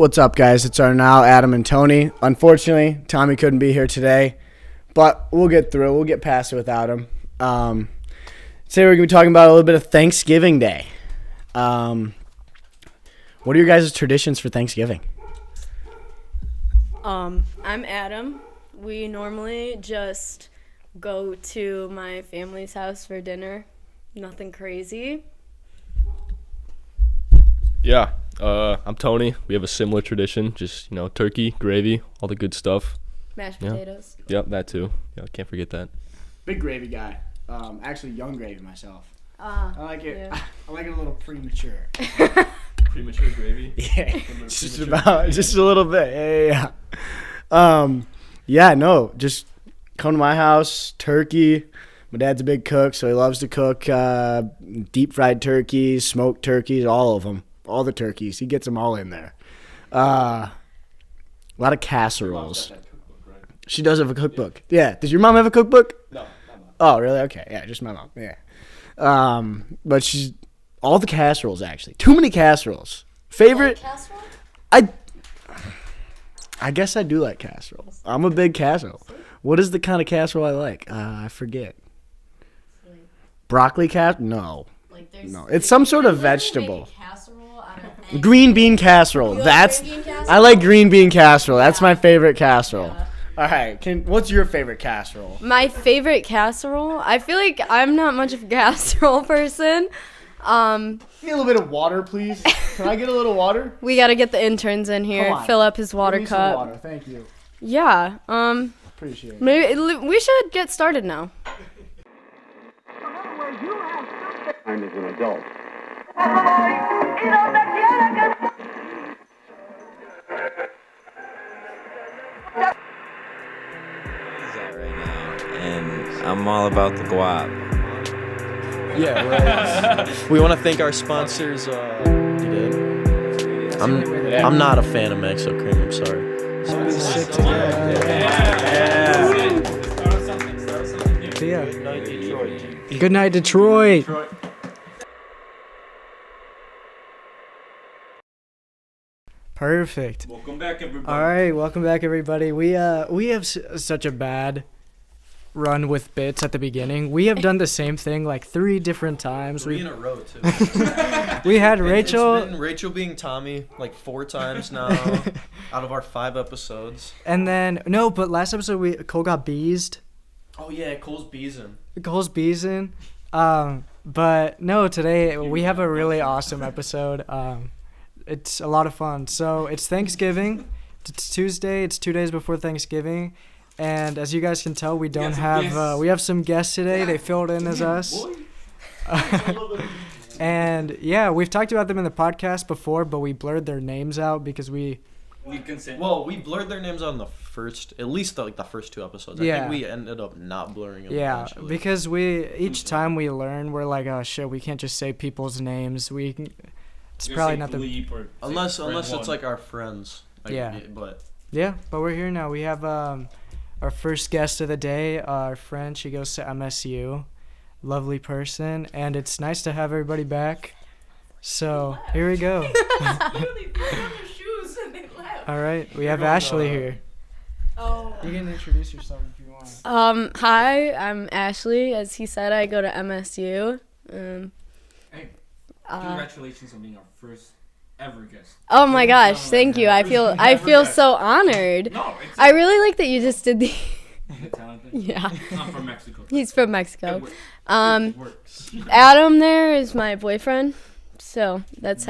What's up, guys? It's our now Adam and Tony. Unfortunately, Tommy couldn't be here today, but we'll get through. We'll get past it without him. Today we're going to be talking about a little bit of Thanksgiving Day. What are your guys' traditions for Thanksgiving? I'm Adam. We normally just go to my family's house for dinner. Nothing crazy. Yeah, I'm Tony. We have a similar tradition, just, turkey, gravy, all the good stuff. Mashed potatoes. Yep, that too. Yeah, can't forget that. Big gravy guy. Actually, young gravy myself. I like it. Yeah. I like it a little premature. Premature gravy? Yeah, just a little bit. Yeah. Just come to my house, turkey. My dad's a big cook, so he loves to cook deep fried turkeys, smoked turkeys, all of them. All the turkeys. He gets them all in there. A lot of casseroles. She does have a cookbook. Yeah. Does your mom have a cookbook? No. Oh, really? Okay. Yeah, just my mom. Yeah. But she's all the casseroles, actually. Too many casseroles. Favorite? Like casserole? I guess I do like casserole. I'm a big casserole. What is the kind of casserole I like? I forget. Broccoli casserole? No. No. It's some sort of vegetable. Green bean casserole. I like green bean casserole. That's my favorite casserole. Yeah. All right. What's your favorite casserole? My favorite casserole? I feel like I'm not much of a casserole person. Give me a little bit of water, please. Can I get a little water? We got to get the interns in here. Come on. Fill up his water Give me cup. some water. Thank you. Yeah. Appreciate it. Maybe we should get started now. I'm as an adult. And I'm all about the guap. Yeah, we want to thank our sponsors. You did? I'm not a fan of Mexo Cream. I'm sorry. Sick together. Yeah. Good night, Detroit. Perfect. Welcome back, everybody. All right, welcome back, everybody. We have such a bad run with bits at the beginning. We have done the same thing like 3 different times. 3 in a row too. We had Rachel. It's been Rachel being Tommy like 4 times now out of our 5 episodes. And then but last episode Cole got beezed. Oh yeah, Cole's beezing. But no, today we have a really awesome episode. It's a lot of fun. So it's Thanksgiving. It's Tuesday. It's 2 days before Thanksgiving. And as you guys can tell, we have some guests today. They filled in as us. And yeah, we've talked about them in the podcast before, but we blurred their names out because we consent. Well, we blurred their names on the first, at least the first 2 episodes. I think we ended up not blurring them. Yeah, eventually. because each time we learn, we're like, oh shit, we can't just say people's names. It's probably not the unless it's like our friends. Like, yeah. But we're here now. We have our first guest of the day, our friend. She goes to MSU. Lovely person, and it's nice to have everybody back. So here we go. All right, we have Ashley here. Oh. You can introduce yourself if you want. Hi, I'm Ashley. As he said, I go to MSU. Congratulations on being our first ever guest. Oh my gosh, thank you. I feel so honored. No, I really like that you just did the. Yeah. I'm from Mexico. He's from Mexico. It works. Adam there is my boyfriend, so that's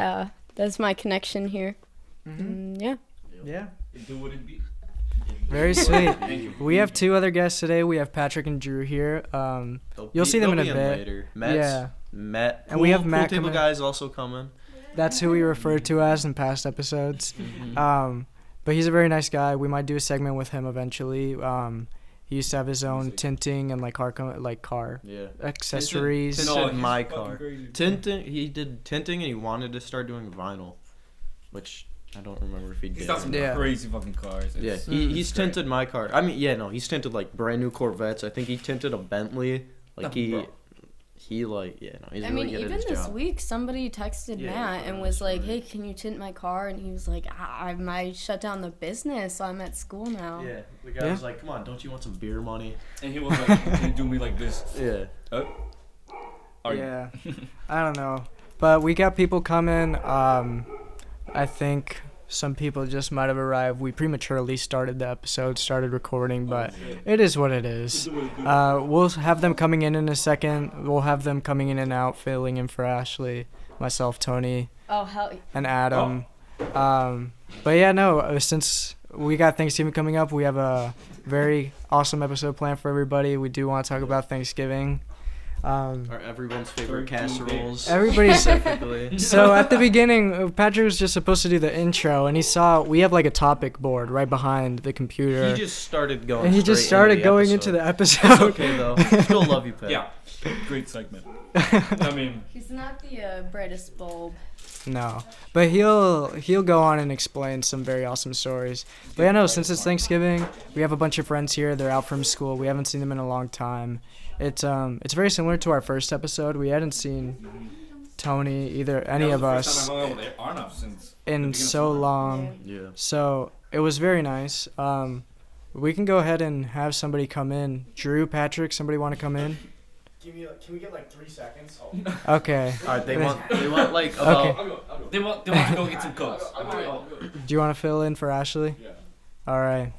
my connection here. Yeah. Yeah. Do what it be. Very sweet. We have 2 other guests today. We have Patrick and Drew here. You'll see them in a bit. Later. Matt. And we have Matt Pool Table coming. guys also coming. That's who we refer to as in past episodes. But he's a very nice guy. We might do a segment with him eventually. He used to have his own tinting and car accessories. Tinted my car. Tinting. He did tinting and he wanted to start doing vinyl, which I don't remember if he did. He's got some crazy fucking cars. He's tinted my car. I mean, he's tinted like brand new Corvettes. I think he tinted a Bentley. Like he He like yeah, no, he's I really mean, good even at his this job. week, somebody texted Yeah, Matt and yeah, was like, right. "Hey, can you tint my car?" And he was like, "I might shut down the business, so I'm at school now." Yeah, the guy Yeah. was like, "Come on, don't you want some beer money?" And he was like, "Can you do me like this?" Yeah. Are you- Yeah, I don't know, but we got people coming. I think some people just might have arrived. We prematurely started the episode, started recording, but it is what it is. We'll have them coming in a second. We'll have them coming in and out, filling in for Ashley, myself, Tony, Oh hell, and Adam. But yeah, no, since we got Thanksgiving coming up, we have a very awesome episode planned for everybody. We do want to talk about Thanksgiving. Are everyone's favorite casseroles? Everybody's Specifically. So at the beginning, Patrick was just supposed to do the intro, and he saw we have like a topic board right behind the computer. He just started going. and he just started going into the episode. It's okay though. Still love you, Pat. Yeah. Great segment. I mean, he's not the brightest bulb. No, but he'll go on and explain some very awesome stories. But yeah, no, since it's Thanksgiving, we have a bunch of friends here. They're out from school. We haven't seen them in a long time. It's very similar to our first episode. We hadn't seen Tony either, any that of was the us, first time I hung out with Arnav since the in beginning of so summer. long. Yeah. So it was very nice. We can go ahead and have somebody come in. Drew, Patrick, somebody want to come in? Can we get like 3 seconds? Okay. All right, they want like Okay. about They want to go get some cokes. Do you want to fill in for Ashley? Yeah. All right.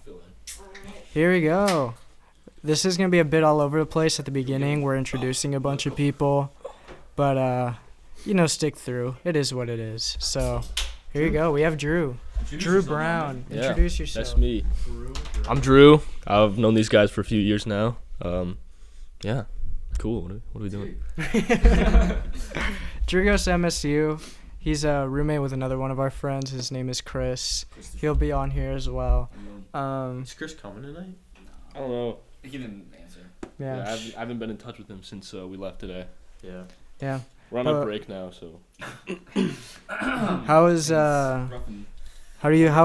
Here we go. This is going to be a bit all over the place at the beginning. We're introducing a bunch of people. But, stick through. It is what it is. So, here you go. We have Drew. Drew Brown. Yeah, Introduce yourself. That's me. I'm Drew. I've known these guys for a few years now. Yeah. Cool. What are we doing? Drew goes to MSU. He's a roommate with another one of our friends. His name is Chris. He'll be on here as well. Is Chris coming tonight? I don't know. He didn't answer. Yeah. I haven't been in touch with him since we left today. Yeah. Yeah. We're on a break now, so. How is how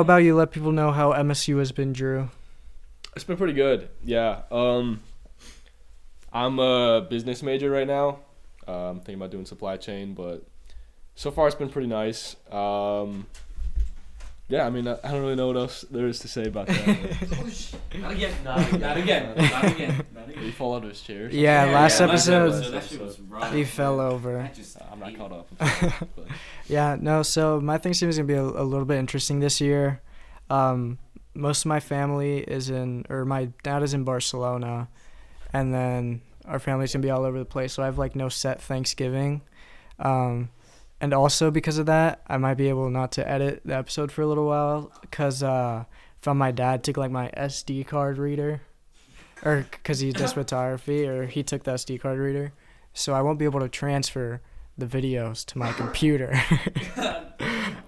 about you let people know how MSU has been, Drew? It's been pretty good. Yeah. I'm a business major right now. I'm thinking about doing supply chain, but so far it's been pretty nice. Yeah, I mean, I don't really know what else there is to say about that. Not again. Not again. He fall out of his chair. Yeah, last episode That shit was rough. he fell over. I'm not caught up. But Yeah, no, so my Thanksgiving is going to be a little bit interesting this year. Most of my family my dad is in Barcelona, and then our family's going to be all over the place, so I have, no set Thanksgiving. And also because of that, I might be able not to edit the episode for a little while, because found my dad took, my SD card reader, or because he does photography, or he took the SD card reader, so I won't be able to transfer the videos to my computer.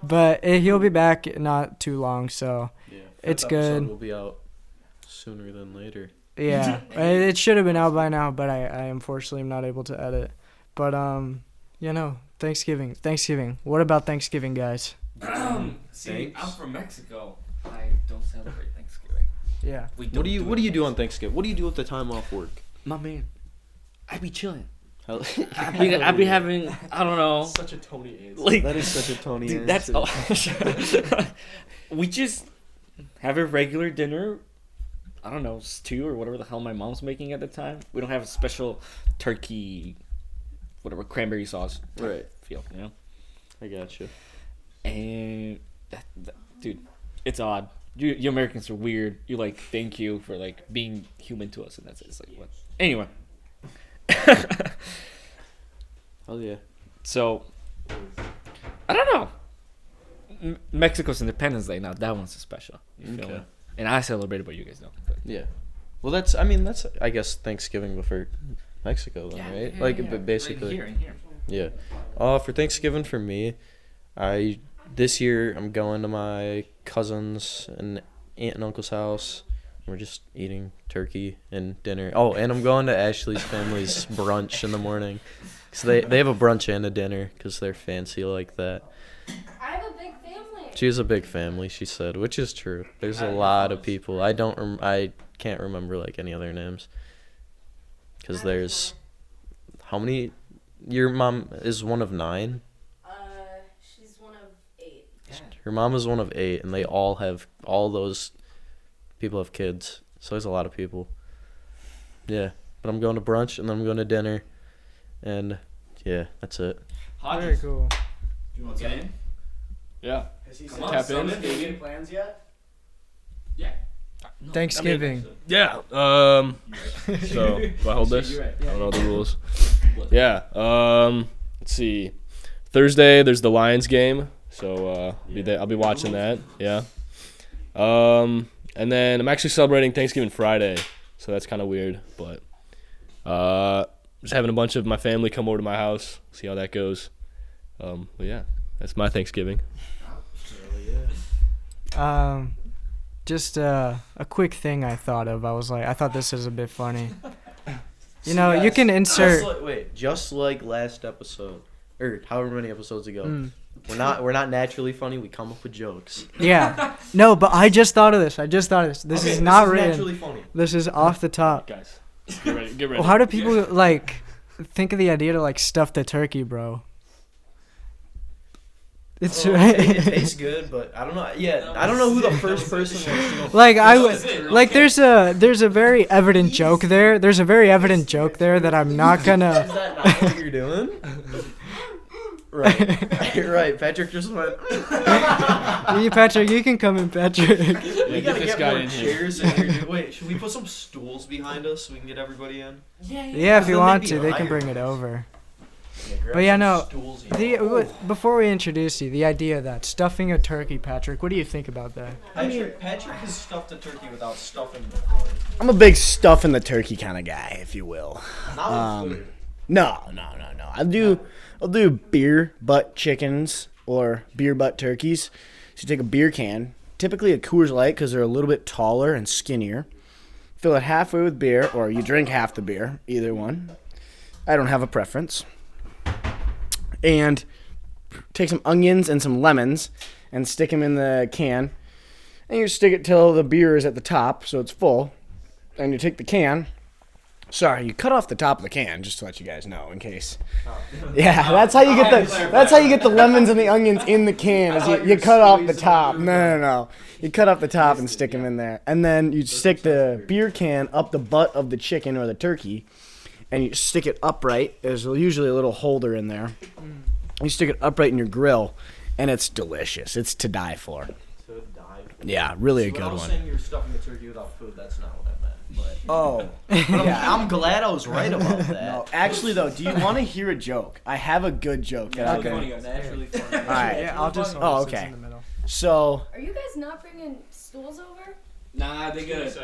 But he'll be back not too long, so Yeah. It's Fifth episode good. will be out sooner than later. yeah, it should have been out by now, but I unfortunately am not able to edit. But Thanksgiving. What about Thanksgiving, guys? See, I'm from Mexico. I don't celebrate Thanksgiving. Yeah. We What don't do you do on Thanksgiving? What do you do with the time off work? My man, I be chilling. Hell- I be having, I don't know, such a Tony answer. like, That is such a Tony dude, that's we just have a regular dinner. I don't know, stew or whatever the hell my mom's making at the time. We don't have a special turkey, whatever, cranberry sauce Right. feel, you know? I got you. And dude, it's odd. You Americans are weird. You thank you for being human to us, and that's it. It's what? Anyway. Hell yeah. So, I don't know. Mexico's Independence Day now. That one's special. You feel Okay. me? And I celebrate it, but you guys don't. But Yeah. Well, that's I guess Thanksgiving before Mexico then, right? Basically. Here and here. Yeah. For Thanksgiving for me, this year I'm going to my cousins and aunt and uncle's house. We're just eating turkey and dinner. Oh, and I'm going to Ashley's family's brunch in the morning. So they have a brunch and a dinner because they're fancy like that. I have a big family. She has a big family, she said, which is true. There's a lot of people. I can't remember any other names. Because there's how many Your mom is one of 9. She's one of 8. Her mom is one of 8, and all those people have kids. So there's a lot of people. Yeah, but I'm going to brunch and then I'm going to dinner, and yeah, that's it. Very cool. Do you want to get in? Yeah. Has he Come on, Tap summon, in. baby. plans yet? Yeah. Thanksgiving. Yeah. So do I hold this? You're right. I don't know the rules. Yeah. Let's see. Thursday there's the Lions game, so I'll be watching that. Yeah. And then I'm actually celebrating Thanksgiving Friday, so that's kind of weird, but just having a bunch of my family come over to my house, see how that goes. But yeah, that's my Thanksgiving. Just a quick thing I thought of. I thought this was a bit funny. You know, you can insert. Just like last episode, or however many episodes ago. We're not naturally funny. We come up with jokes. Yeah. No, but I just thought of this. This is not written. Naturally funny. This is off the top. Guys, get ready. Get ready. Well, how do people think of the idea to stuff the turkey, bro? It's right. It tastes good, but I don't know. Yeah, I don't know who the first person was. There's a very evident joke there. There's a very evident joke there that I'm not Is gonna. that not what you're doing? Right. Patrick just went. Patrick, you can come in, Patrick. We gotta this get guy more in here. chairs in here. Wait, should we put some stools behind us so we can get everybody in? Yeah, if you Then want they'd to, be they can higher. bring it over. grab But yeah, some no, stools and- Before we introduce you, the idea of that stuffing a turkey, Patrick, what do you think about that? Patrick has stuffed a turkey without stuffing before. I'm a big stuff in the turkey kind of guy, if you will. Not with food. No. I'll do beer butt chickens or beer butt turkeys. So you take a beer can, typically a Coors Light because they're a little bit taller and skinnier. Fill it halfway with beer, or you drink half the beer, either one. I don't have a preference. And take some onions and some lemons and stick them in the can. And you stick it till the beer is at the top, so it's full. And you take the can. Sorry, you cut off the top of the can, just to let you guys know, in case. Yeah, that's how you get the lemons and the onions in the can. Is you cut off the top. No. You cut off the top and stick them in there, and then you stick the beer can up the butt of the chicken or the turkey, and you stick it upright. There's usually a little holder in there. You stick it upright in your grill, and it's delicious. It's to die for. Yeah, really a good When I was one. saying you're stuffing a turkey without food, that's not what I meant. But Oh. I'm glad I was right about that. No, actually though, do you want to hear a joke? I have a good joke. That I can- Naturally funny. All right. Yeah, I'll just. Oh, sit okay. in the middle. So, Are you guys not bringing stools over? Nah, they good.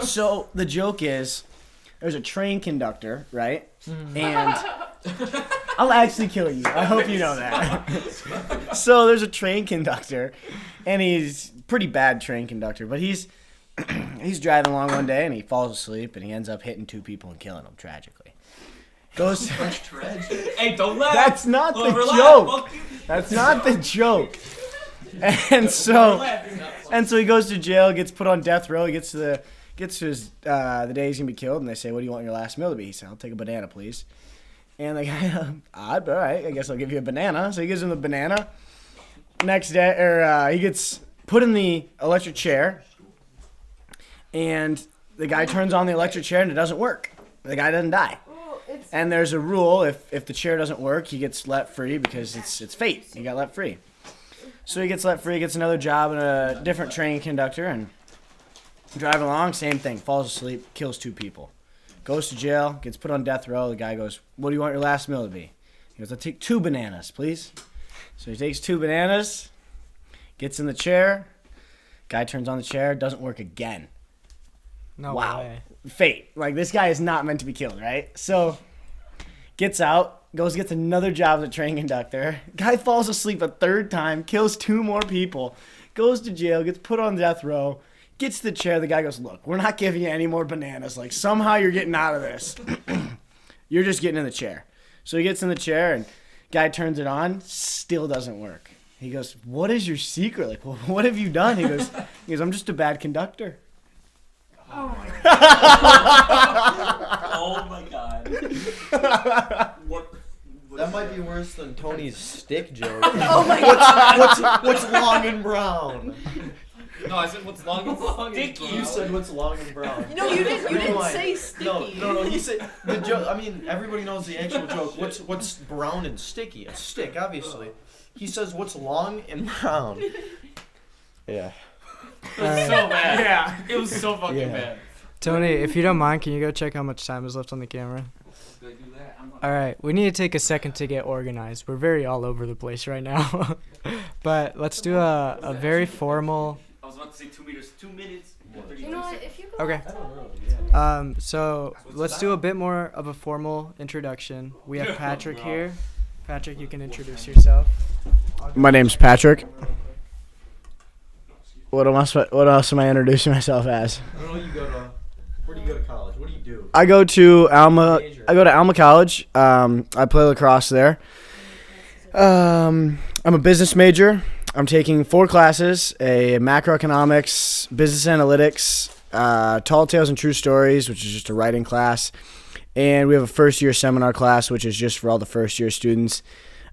so the joke is, there's a train conductor, right? And I'll actually kill you. I hope you know that. So there's a train conductor, and he's a pretty bad train conductor, but he's driving along one day and he falls asleep and he ends up hitting 2 people and killing them tragically. Goes. Hey, don't laugh. That's not the Overlap, joke. fuck you. That's not the joke. And so he goes to jail, gets put on death row. He gets to his the day he's gonna be killed, and they say, "What do you want your last meal to be?" He said, "I'll take a banana, please." And the guy, all right, I guess I'll give you a banana. So he gives him the banana. Next day, he gets put in the electric chair, and the guy turns on the electric chair, and it doesn't work. The guy doesn't die. And there's a rule: if the chair doesn't work, he gets let free because it's fate. He got let free. So he gets let free, gets another job in a different train conductor, and driving along, same thing. Falls asleep, kills 2 people. Goes to jail, gets put on death row. The guy goes, "What do you want your last meal to be?" He goes, "I'll take 2 bananas, please." So he takes 2 bananas, gets in the chair. Guy turns on the chair, doesn't work again. No Wow. way. Fate. Like, this guy is not meant to be killed, right? So, gets out, gets another job as a train conductor. Guy falls asleep a 3rd time, kills 2 more people, goes to jail, gets put on death row, gets to the chair. The guy goes, "Look, we're not giving you any more bananas. Like, somehow you're getting out of this. You're just getting in the chair." So he gets in the chair, and guy turns it on, still doesn't work. He goes, "What is your secret? Like, what have you done?" He goes, "I'm just a bad conductor." Oh my god. What that might be worse than Tony's stick joke. Oh my god. What's long and brown? No, I said what's long and sticky. You said what's long and brown. No, you didn't. You didn't Rewind. say sticky. No. He said the joke. I mean, everybody knows the actual joke. What's brown and sticky? A stick, obviously. He says what's long and brown. Yeah. It was so bad. Yeah, it was so fucking bad. Tony, if you don't mind, can you go check how much time is left on the camera? Go do that. All right, we need to take a second to get organized. We're very all over the place right now. But let's do a very formal. I was about to say 2 meters, 2 minutes. You know what? If you go Okay. So let's do a bit more of a formal introduction. We have Patrick here. Patrick, you can introduce yourself. My name's Patrick. What else am I introducing myself as? I don't know. Where do you go to college? What do you do? I go to Alma College. I play lacrosse there. I'm a business major. I'm taking 4 classes: a macroeconomics, business analytics, tall tales and true stories, which is just a writing class, and we have a first-year seminar class, which is just for all the first-year students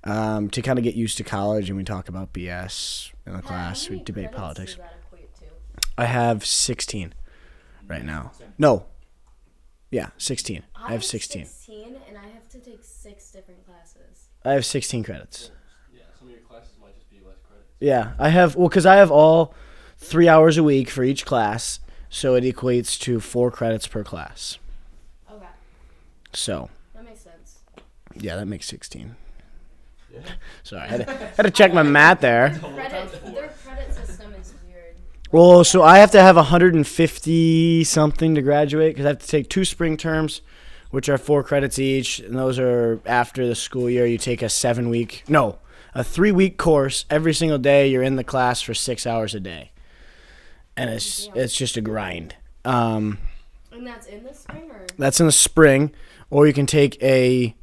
to kind of get used to college, and we talk about BS in the class. We debate politics. I have 16 right now. No. Yeah, 16. I have 16. 16, and I have to take 6 different classes. I have 16 credits. Yeah, some of your classes might just be less credits. Yeah, because I have all 3 hours a week for each class, so it equates to 4 credits per class. Okay. So. That makes sense. Yeah, that makes 16. Yeah. Sorry, I had to check my math there. Their credit system is weird. Well, so I have to have 150 something to graduate because I have to take 2 spring terms, which are 4 credits each, and those are after the school year. You take a 3-week course every single day. You're in the class for 6 hours a day, and it's just a grind. And that's in the spring, or? That's in the spring, or you can take a.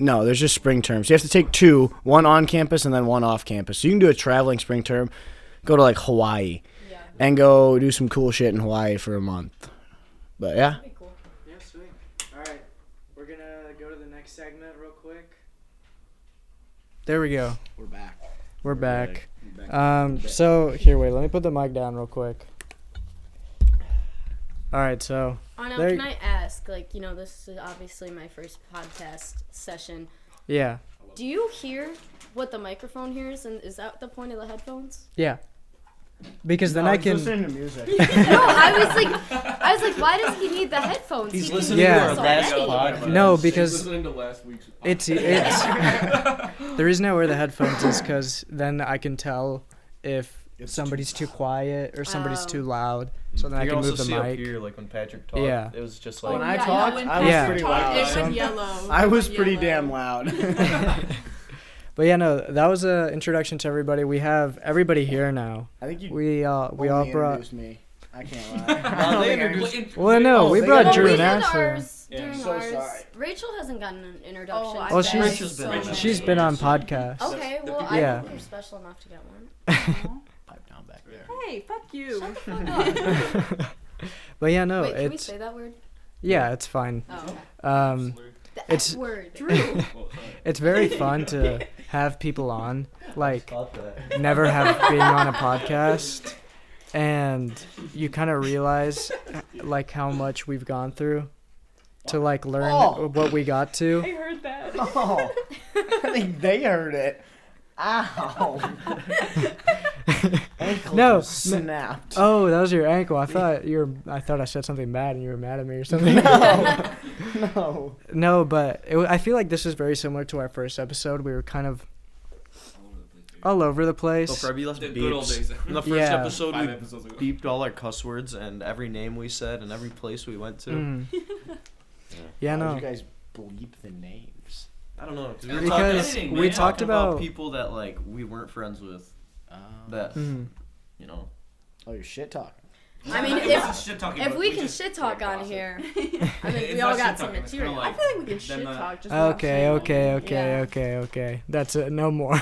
No, there's just spring terms. You have to take 2, one on campus and then one off campus. So you can do a traveling spring term, go to like Hawaii, and go do some cool shit in Hawaii for a month. But yeah. That'd be cool. Yeah, sweet. All right, we're gonna go to the next segment real quick. There we go. We're back. So here, wait. Let me put the mic down real quick. All right, so. Oh, now, can I ask, this is obviously my first podcast session. Yeah. Do you hear what the microphone hears, and is that the point of the headphones? Yeah. Because then I can. Listening to music. No, I was like, why does he need the headphones? He's He listening can to hear our us last already. podcast. No, because Listening to last week's. it's the reason I wear the headphones is because then I can tell if somebody's too quiet or somebody's too loud, so then I can move the mic. Up here, like when Patrick talked, Yeah. it was just When like. I talked, I was Yeah. pretty It loud. went yellow. I was pretty damn loud. But yeah, no, that was an introduction to everybody. We have everybody here now. I think you We all brought. introduced me. I can't lie. No, they introduced. Well, no, we they brought got- Drew we and did Ashley. ours during So ours. sorry. Rachel hasn't gotten an introduction. Well, so she's so been on podcasts. Okay, well, Yeah. I think you're special enough to get one. Pipe down back there. Hey, fuck you. Shut the fuck up. But yeah, no, Wait, can we it's say that word? yeah, it's fine. Oh, okay. The It's- F word. Drew. It's very fun to have people on, like Stop that. never have been on a podcast, and you kind of realize like how much we've gone through to like learn what we got to. I heard that. Oh, I think they heard it. Ow. Ankle No, just snapped. Oh, that was your ankle. I thought I said something bad and you were mad at me or something. No. No, but I feel like this is very similar to our first episode. We were kind of all over the place. So Frebby left The good old beeps. days. In the first Yeah. episode, 5 we episodes ago. beeped all our cuss words and every name we said and every place we went to. Mm. Yeah, How no. did you guys bleep the names? I don't know. Because talking- we man. talked about people that like we weren't friends with. That Mhm. you know. Oh, you're shit talking. I mean, Shit-talking, if but we can just shit talk like on gossip. here, I It's mean, we not all got shit-talking, some it's kinda material. I feel like we can shit Then, talk just without Okay, saying okay, anything. okay. That's it. No more.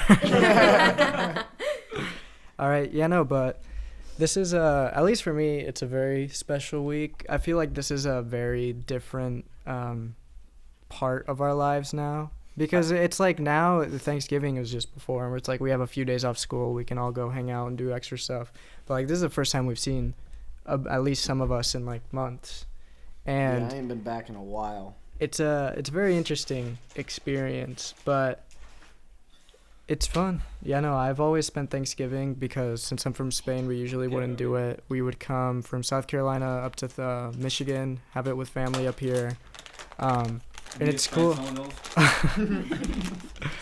All right. Yeah, no, but this is at least for me, it's a very special week. I feel like this is a very different part of our lives now. Because it's like now Thanksgiving is just before, where it's like we have a few days off school, we can all go hang out and do extra stuff. But like this is the first time we've seen at least some of us in like months, and I ain't been back in a while. it's a very interesting experience, but it's fun. Yeah, no, I've always spent Thanksgiving because since I'm from Spain, we usually wouldn't do it. We would come from South Carolina up to Michigan, have it with family up here. And it's cool.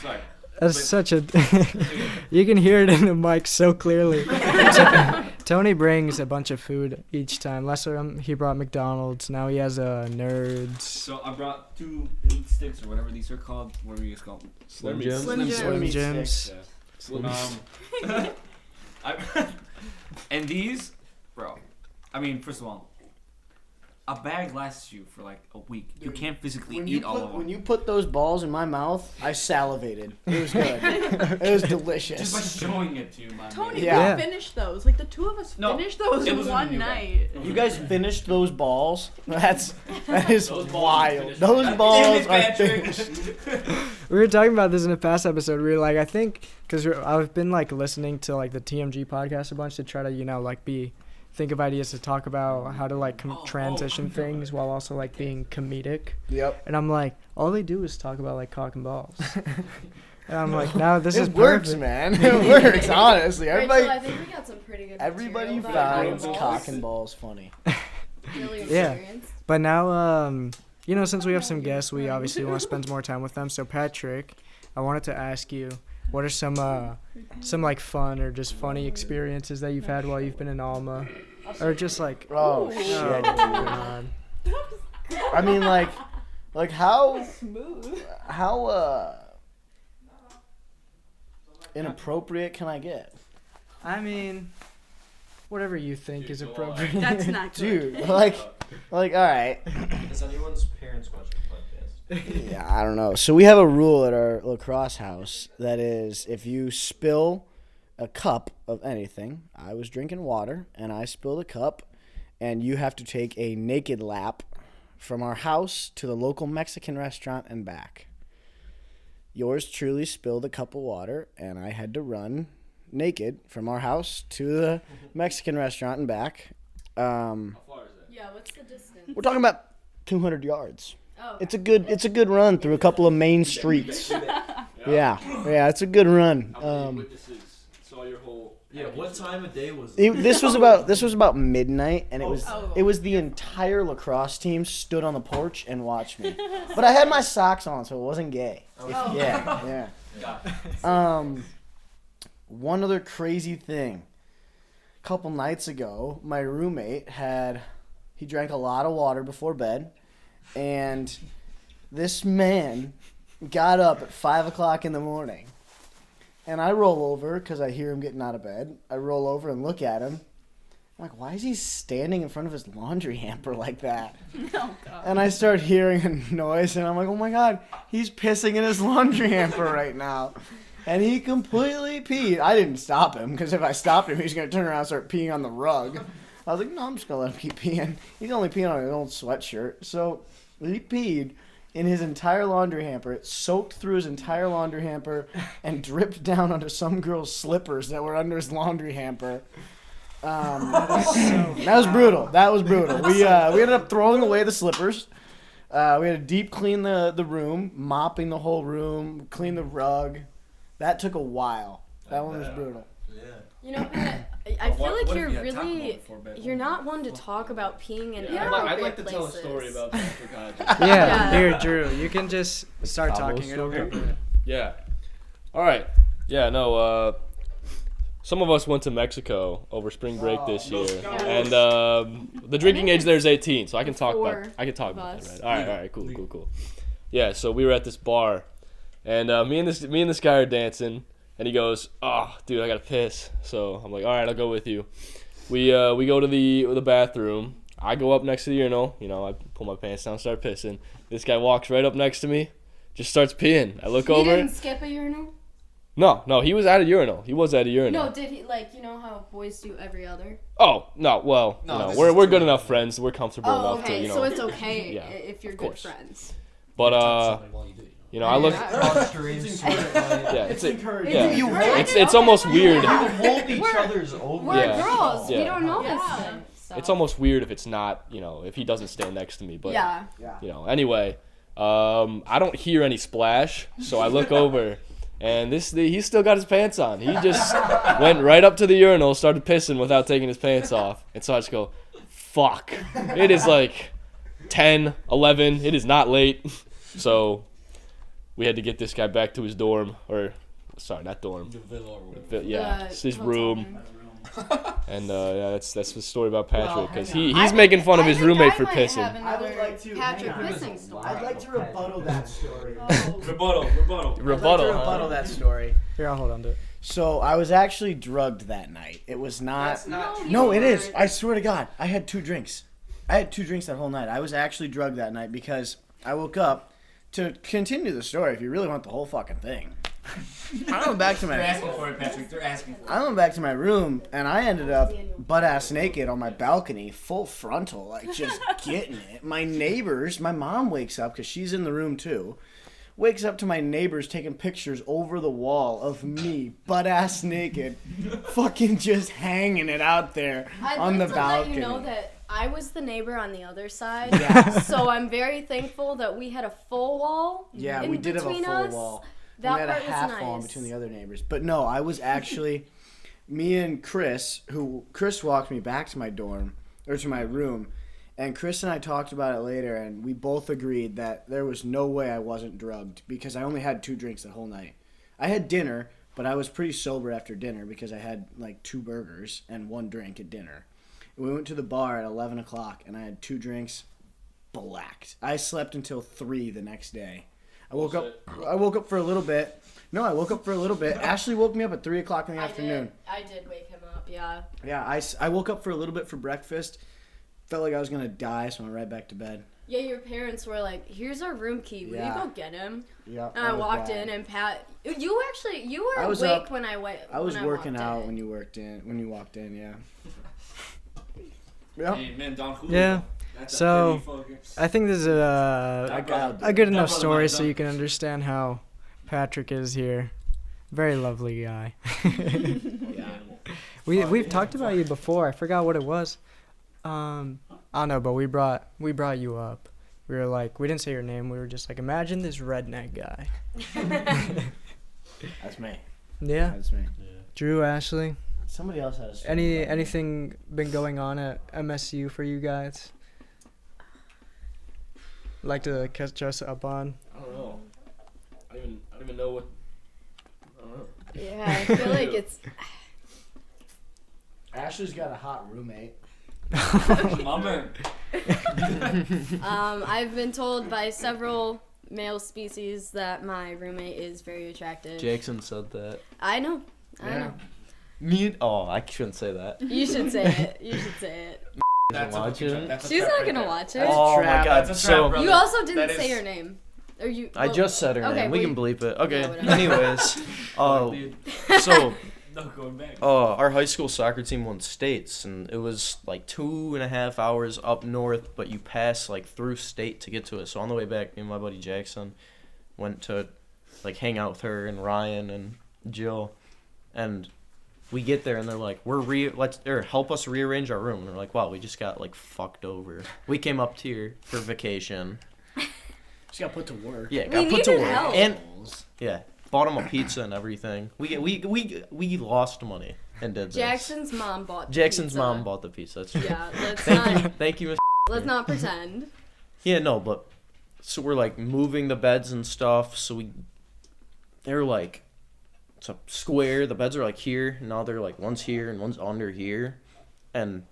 Sorry. That's such a. You can hear it in the mic so clearly. Tony brings a bunch of food each time. Last time he brought McDonald's. Now he has Nerds. So I brought 2 meat sticks or whatever these are called. What are these called? Slim Jims. Slim Jims. And these, bro. I mean, first of all, a bag lasts you for like a week. You can't physically eat all of them. When you put those balls in my mouth, I salivated. It was good. It was delicious. Just by showing it to you, man. Tony, Yeah. we finished those. Like the 2 of us finished those it in was one you guys. night. You guys finished those balls? That is Those balls wild. finished. Those Damn balls it, are Patrick. finished. We were talking about this in a past episode. We were like, I think, because I've been like listening to like the TMG podcast a bunch to try to, like think of ideas to talk about how to like transition things while also like being comedic. Yep. And I'm like, all they do is talk about like cock and balls. And I'm like, now this is It works, perfect. man. It works, honestly. Rachel, Everybody, I think we got some pretty good everybody material about finds balls. cock and balls funny. Really Yeah. experienced. But now, since we have some guests, we obviously want to spend more time with them. So Patrick, I wanted to ask you, what are some like fun or just funny experiences that you've had while you've been in Alma, or just like Oh shit, dude. I mean, like how inappropriate can I get? I mean, whatever you think is appropriate. That's not good. Dude, like all right. Is anyone's parents watching the podcast? Yeah, I don't know. So we have a rule at our lacrosse house that is, if you spill a cup of anything, I was drinking water and I spilled a cup, and you have to take a naked lap from our house to the local Mexican restaurant and back. Yours truly spilled a cup of water, and I had to run naked from our house to the Mexican restaurant and back. Yeah, what's the distance? We're talking about 200 yards. Oh, It's a good run through a couple of main streets. Yeah, it's a good run. Witnesses saw your whole. Yeah, what time of day was This was about midnight, and it was the entire lacrosse team stood on the porch and watched me. But I had my socks on, so it wasn't gay. Yeah. One other crazy thing. A couple nights ago, my roommate he drank a lot of water before bed, and this man got up at 5 o'clock in the morning. And I roll over because I hear him getting out of bed. I roll over and look at him. I'm like, why is he standing in front of his laundry hamper like that? Oh, God. And I start hearing a noise, and I'm like, oh my God, he's pissing in his laundry hamper right now. And he completely peed. I didn't stop him, because if I stopped him, he was going to turn around and start peeing on the rug. I was like, no, I'm just going to let him keep peeing. He's only peeing on his old sweatshirt. So he peed in his entire laundry hamper. It soaked through his entire laundry hamper and dripped down onto some girl's slippers that were under his laundry hamper. That was brutal. We ended up throwing away the slippers. We had to deep clean the room, mopping the whole room, clean the rug. That took a while. That one was brutal. You know, Pat, I feel like you're not one to talk about peeing in inappropriate I'd like to places. tell a story about that for God. Yeah, here, Drew, you can just start talking. It'll story? cover it. Yeah. All right. Yeah. No. Some of us went to Mexico over spring break this year, and the drinking age there is 18, so I can talk about that. Right? All right. Cool. Yeah. So we were at this bar, and me and this guy are dancing. And he goes, oh, dude, I gotta piss. So I'm like, all right, I'll go with you. We go to the bathroom. I go up next to the urinal. I pull my pants down, start pissing. This guy walks right up next to me, just starts peeing. I look over. He didn't skip a urinal? No, he was at a urinal. No, did he, how boys do every other? Oh, no, well, we're good enough friends. We're comfortable enough to, so it's okay yeah, if you're of good course. friends. But I look. Yeah, it's encouraging. yeah. It's almost weird. You hold each other's over. We're Yeah. girls. Yeah. We don't know this thing. So. It's almost weird if it's not, if he doesn't stand next to me. But anyway, I don't hear any splash, so I look over, and he's still got his pants on. He just went right up to the urinal, started pissing without taking his pants off, and so I just go, fuck. It is like 10, 11. It is not late, so we had to get this guy back to his dorm, or sorry, not dorm. It's his room. And that's the story about Patrick, because he's making fun of his roommate for pissing. I would like to Patrick pissing story. I'd like to rebuttal that story. Rebuttal. I'd like to rebuttal that story. Here, I'll hold on to it. So I was actually drugged that night. It was not. No, it is. I swear to God, I had 2 drinks. I had 2 drinks that whole night. I was actually drugged that night because I woke up. To continue the story, if you really want the whole fucking thing, I went back to my. They're asking for it, Patrick. They're asking for it. I went back to my room and I ended up butt ass naked on my balcony, full frontal, like just getting it. My neighbors, my mom wakes up because she's in the room too. Wakes up to my neighbors taking pictures over the wall of me, butt ass naked, fucking just hanging it out there on the balcony. Let you know that I was the neighbor on the other side, Yeah. so I'm very thankful that we had a full wall. Yeah, in we did have a between full us. wall. That we had part a half was wall in nice. between the other neighbors. But no, I was actually, me and Chris walked me back to my dorm, or to my room, and Chris and I talked about it later, and we both agreed that there was no way I wasn't drugged, because I only had 2 drinks that whole night. I had dinner, but I was pretty sober after dinner, because I had like 2 burgers and 1 drink at dinner. We went to the bar at 11 o'clock, and I had 2 drinks, blacked. I slept until 3 the next day. I woke up for a little bit. No, I woke up for a little bit. Ashley woke me up at 3 o'clock in the afternoon. I did wake him up, yeah. Yeah, I woke up for a little bit for breakfast. Felt like I was going to die, so I went right back to bed. Yeah, your parents were like, here's our room key. Will you go get him? Yeah. And I walked in, and Pat, you were I was awake up. when I went. I was working walked out in. when you walked in, yeah. Yeah. Hey, man, Don Julio. Yeah. That's So, a focus. I think this is got a good enough brother story mine, so Don. you can understand how Patrick is here. Very lovely guy. Yeah. We've talked about you before. I forgot what it was. I don't know, but we brought you up. We were like, we didn't say your name. We were just like, imagine this redneck guy. That's me. Yeah. That's me. Drew, Ashley. Somebody else has. a story about me. Anything been going on at MSU for you guys? Like to catch us up on? I don't know. I don't even know what. I don't know. Yeah, I feel like it's. Ashley's got a hot roommate. My man. I've been told by several male species that my roommate is very attractive. Jackson said that. I know. I know. I shouldn't say that. You should say it. You should say it. That's Watching? a She's trap not right gonna there. watch it. That's Oh trap. my god. That's a trap, So brother. You also didn't That say is- her name. Or you? I just said her okay, name. We well, can bleep it. Okay. Yeah, whatever. Anyways, Dude. so No going back. our high school soccer team won states, and it was like 2.5 hours up north, but you pass like through state to get to it. So on the way back, me and my buddy Jackson went to like hang out with her and Ryan and Jill, and we get there and they're like, help us rearrange our room. And we're like, wow, we just got like fucked over. We came up here for vacation. She got put to work. Yeah, We got put to needed work. help. And yeah, bought him a pizza and everything. We lost money and did this. Jackson's mom bought. The Jackson's pizza. mom bought the pizza. That's true. Yeah, let's Thank you, not. thank you, Miss. Let's not pretend. Yeah, no, but so we're like moving the beds and stuff. So they're like, it's a square. The beds are like here. Now they're like one's here and one's under here, and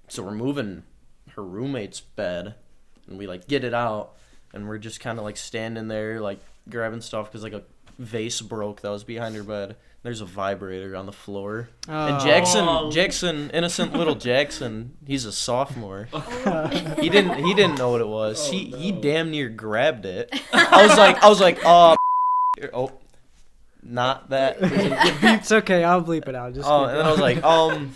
so we're moving her roommate's bed, and we like get it out, and we're just kind of like standing there like grabbing stuff because like a vase broke that was behind her bed. There's a vibrator on the floor, and Jackson, innocent little Jackson, he's a sophomore. He didn't know what it was. He damn near grabbed it. I was like, oh, not that. It's okay. I'll bleep it out. Just Oh, keep and then I was like,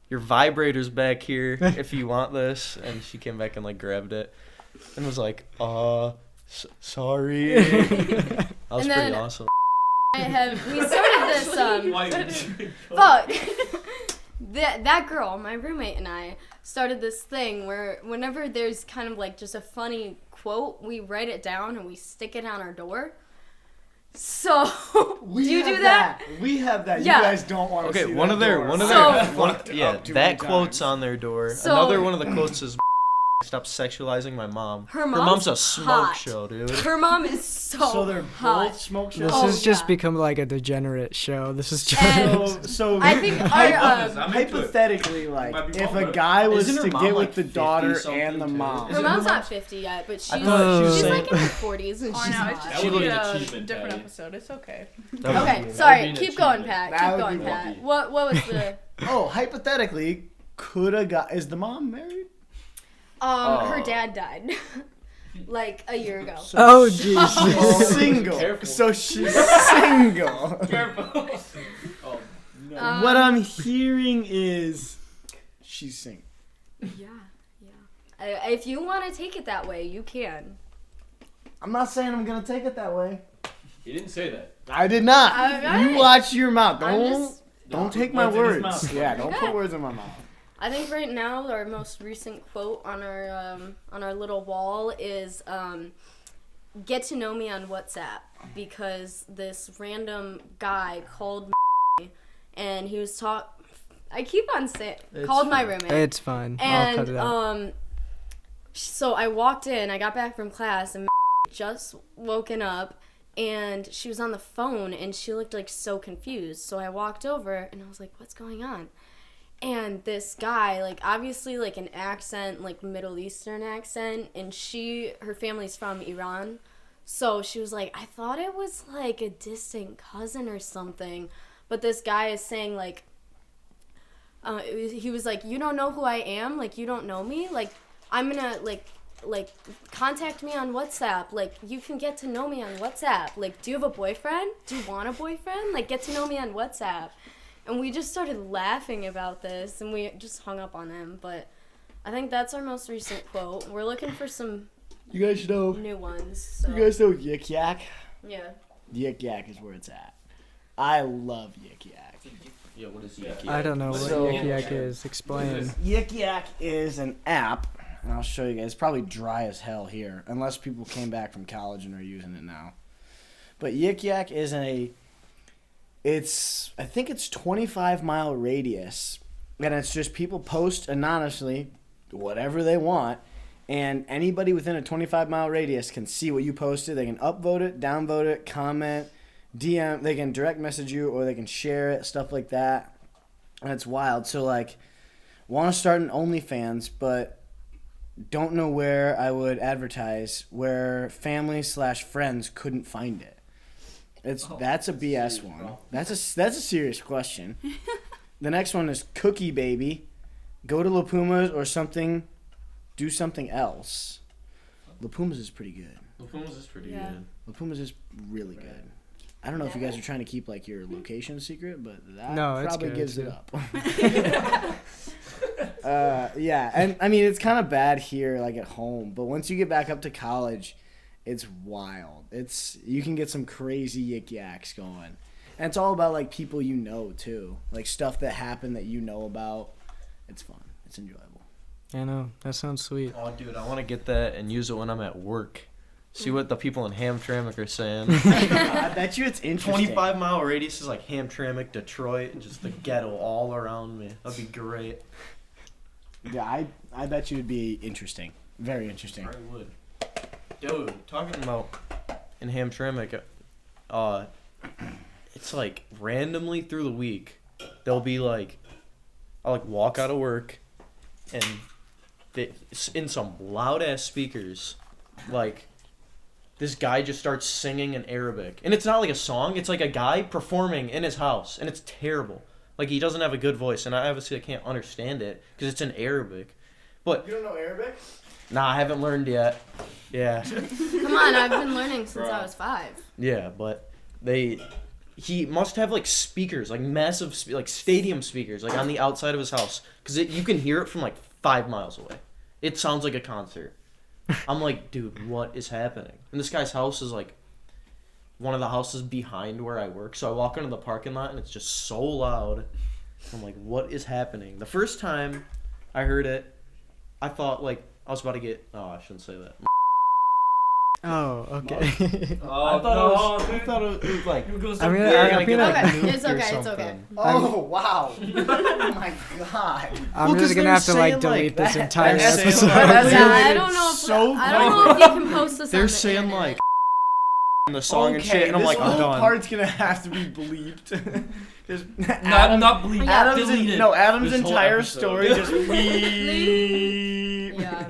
your vibrator's back here if you want this. And she came back and like grabbed it and was like, Sorry. That was And pretty then- awesome. We started this fuck. That girl, my roommate, and I started this thing where whenever there's kind of like just a funny quote, we write it down and we stick it on our door. So do you do that? We have that. Yeah. You guys don't want to Okay, see one that of their door. one of So- their Fucked yeah, up too many that quote's times. on their door. So- Another one of the quotes is "Stop sexualizing my mom." Her mom's a smoke hot. show, dude. Her mom is so they're hot. both smoke shows. This Oh, has just yeah. become like a degenerate show. This is just. And So I think our hypothetically, like, Might be if wrong, a but- guy was Isn't her to mom, get like, with the 50 daughter something, and the too? mom, her mom's not 50 yet, but she's thought she was she's saying- like in her 40s and Oh she's no, hot. it's That just would be be an a achievement, different Patty. episode. It's okay. Okay, That sorry. would be an Keep going, achievement. Pat. That Keep would going, be Pat. lucky. What was the? oh, hypothetically, could a guy is the mom married? Her dad died, like a year ago. Oh jeez. She's single. Careful. So she's single. Careful. Oh, no. What I'm hearing is she's single. Yeah. If you want to take it that way, you can. I'm not saying I'm gonna take it that way. He didn't say that. I did not. Alright. You watch your mouth. I'm Don't just. don't take my Words in his words. mouth. Yeah, don't put Okay. words in my mouth. I think right now our most recent quote on our little wall is "Get to know me on WhatsApp," because this random guy called me and he was I keep on saying called my roommate. It's fine. I'll cut And it out. so I walked in, I got back from class and just woken up and she was on the phone and she looked like so confused. So I walked over and I was like, "What's going on?" And this guy, like obviously like an accent, like Middle Eastern accent, and her family's from Iran. So she was like, "I thought it was like a distant cousin or something." But this guy is saying like he was like, "You don't know who I am? Like you don't know me? Like I'm gonna like contact me on WhatsApp. Like you can get to know me on WhatsApp. Like do you have a boyfriend? Do you want a boyfriend? Like get to know me on WhatsApp." And we just started laughing about this and we just hung up on him. But I think that's our most recent quote. We're looking for some You guys know new ones. So you guys know Yik Yak? yeah. Yik Yak is where it's at. I love Yik Yak. Yeah, what is Yik I don't know what So- Yik Yak is. Explain. Yik Yak is an app, and I'll show you guys. It's probably dry as hell here, unless people came back from college and are using it now. But Yik Yak is I think it's 25-mile radius, and it's just people post anonymously whatever they want, and anybody within a 25-mile radius can see what you posted. They can upvote it, downvote it, comment, DM. They can direct message you, or they can share it, stuff like that. And it's wild. So, like, want to start an OnlyFans, but don't know where I would advertise, where family/friends couldn't find it. That's a BS one. That's a serious question. The next one is Cookie Baby. Go to La Puma's or something. Do something else. La Puma's is pretty good. La Puma's is pretty Yeah. good. La Puma's is really good. I don't know if you guys are trying to keep like your location secret, but that No, it's probably good, gives too. it up. Yeah, and I mean it's kind of bad here, like at home, but once you get back up to college, it's wild. You can get some crazy yik yaks going, and it's all about like people you know too, like stuff that happened that you know about. It's fun. It's enjoyable. I know. That sounds sweet. Oh, dude, I want to get that and use it when I'm at work. See what the people in Hamtramck are saying. I bet you it's interesting. 25-mile radius is like Hamtramck, Detroit, and just the ghetto all around me. That'd be great. Yeah, I bet you it'd be interesting. Very interesting. I would. Dude, talking about in Hamtramck, it's like randomly through the week, they'll be like, I'll like walk out of work, and in some loud ass speakers, like this guy just starts singing in Arabic, and it's not like a song; it's like a guy performing in his house, and it's terrible. Like he doesn't have a good voice, and I obviously can't understand it because it's in Arabic. But You don't know Arabic? nah, I haven't learned yet. Yeah. Come on, I've been learning since I was 5. Yeah, but he must have like speakers, like massive, like stadium speakers, like on the outside of his house, because you can hear it from like 5 miles away. It sounds like a concert. I'm like, dude, what is happening? And this guy's house is like one of the houses behind where I work. So I walk into the parking lot and it's just so loud. I'm like, what is happening? The first time I heard it, I thought like I was about to get. Oh, I shouldn't say that. Oh, okay. I thought it was like. I'm gonna Okay, it's or okay, it's something. okay. Oh wow! Oh my god! I'm Well, just 'cause gonna they're have to like saying, delete like, this entire that's saying, episode. like, That's Yeah, really I don't know if so I don't know if you can post this. They're on the saying internet. like in the song and Okay, shit, and I'm this like, I'm whole done. part's gonna have to be bleeped. Just Not bleep. Adam's Delete it. Adam's This whole entire episode. story just bleep. Yeah.